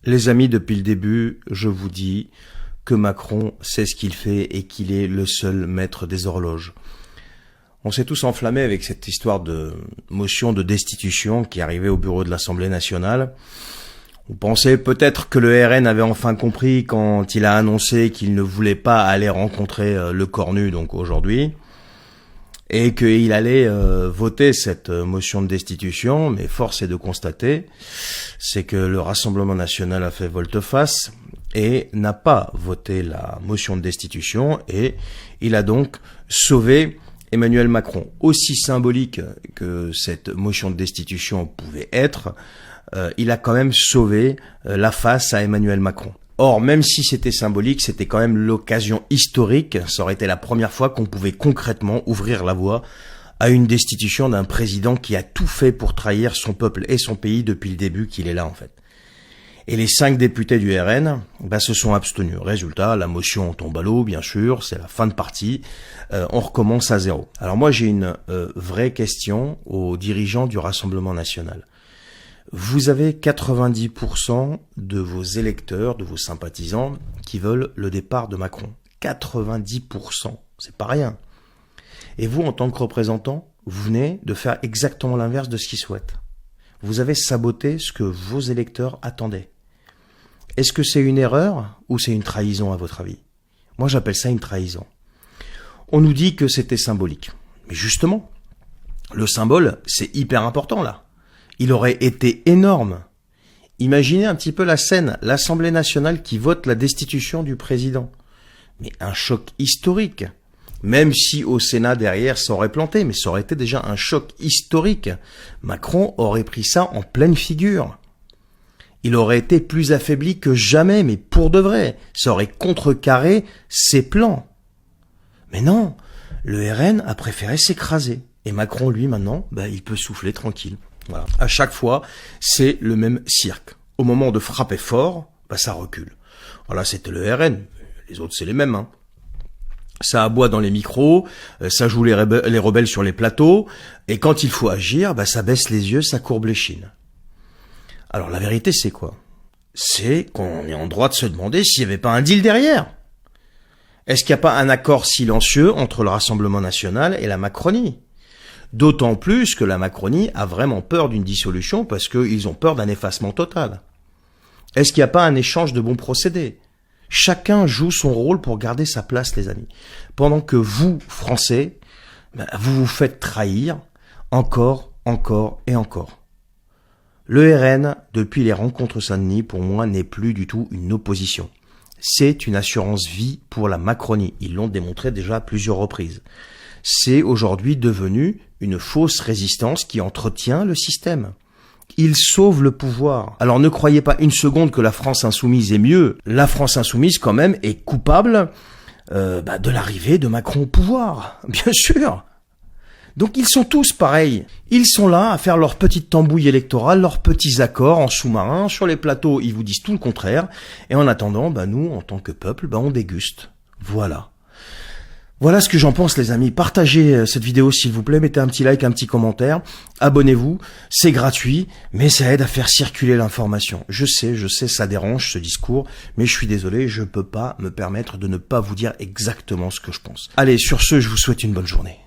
Les amis, depuis le début, je vous dis que Macron sait ce qu'il fait et qu'il est le seul maître des horloges. On s'est tous enflammés avec cette histoire de motion de destitution qui arrivait au bureau de l'Assemblée nationale. On pensait peut-être que le RN avait enfin compris quand il a annoncé qu'il ne voulait pas aller rencontrer le Cornu, donc aujourd'hui, et qu'il allait voter cette motion de destitution, mais force est de constater, c'est que le Rassemblement national a fait volte-face et n'a pas voté la motion de destitution, et il a donc sauvé Emmanuel Macron. Aussi symbolique que cette motion de destitution pouvait être, il a quand même sauvé la face à Emmanuel Macron. Or, même si c'était symbolique, c'était quand même l'occasion historique. Ça aurait été la première fois qu'on pouvait concrètement ouvrir la voie à une destitution d'un président qui a tout fait pour trahir son peuple et son pays depuis le début qu'il est là, en fait. Et les 5 députés du RN se sont abstenus. Résultat, la motion tombe à l'eau, bien sûr, c'est la fin de partie. On recommence à zéro. Alors moi, j'ai une vraie question aux dirigeants du Rassemblement national. Vous avez 90% de vos électeurs, de vos sympathisants qui veulent le départ de Macron. 90%, c'est pas rien. Et vous, en tant que représentant, vous venez de faire exactement l'inverse de ce qu'ils souhaitent. Vous avez saboté ce que vos électeurs attendaient. Est-ce que c'est une erreur ou c'est une trahison à votre avis? Moi, j'appelle ça une trahison. On nous dit que c'était symbolique. Mais justement, le symbole, c'est hyper important là. Il aurait été énorme. Imaginez un petit peu la scène, l'Assemblée nationale qui vote la destitution du président. Mais un choc historique. Même si au Sénat derrière ça aurait planté, mais ça aurait été déjà un choc historique. Macron aurait pris ça en pleine figure. Il aurait été plus affaibli que jamais, mais pour de vrai. Ça aurait contrecarré ses plans. Mais non, le RN a préféré s'écraser. Et Macron, lui, maintenant, il peut souffler tranquille. Voilà. À chaque fois, c'est le même cirque. Au moment de frapper fort, ça recule. Voilà, c'était le RN. Les autres, c'est les mêmes. Ça aboie dans les micros, ça joue les rebelles sur les plateaux, et quand il faut agir, ça baisse les yeux, ça courbe les chines. Alors la vérité, c'est quoi? C'est qu'on est en droit de se demander s'il n'y avait pas un deal derrière. Est-ce qu'il n'y a pas un accord silencieux entre le Rassemblement national et la Macronie? D'autant plus que la Macronie a vraiment peur d'une dissolution parce qu'ils ont peur d'un effacement total. Est-ce qu'il n'y a pas un échange de bons procédés? Chacun joue son rôle pour garder sa place, les amis. Pendant que vous, Français, vous vous faites trahir encore et encore. Le RN, depuis les rencontres Saint-Denis, pour moi, n'est plus du tout une opposition. C'est une assurance vie pour la Macronie. Ils l'ont démontré déjà à plusieurs reprises. C'est aujourd'hui devenu une fausse résistance qui entretient le système. Il sauve le pouvoir. Alors ne croyez pas une seconde que la France insoumise est mieux. La France insoumise, quand même, est coupable de l'arrivée de Macron au pouvoir. Bien sûr. Donc ils sont tous pareils. Ils sont là à faire leur petite tambouille électorale, leurs petits accords en sous-marin. Sur les plateaux, ils vous disent tout le contraire. Et en attendant, nous, en tant que peuple, on déguste. Voilà. Voilà ce que j'en pense, les amis. Partagez cette vidéo s'il vous plaît, mettez un petit like, un petit commentaire, abonnez-vous, c'est gratuit, mais ça aide à faire circuler l'information. Je sais, ça dérange ce discours, mais je suis désolé, je peux pas me permettre de ne pas vous dire exactement ce que je pense. Allez, sur ce, je vous souhaite une bonne journée.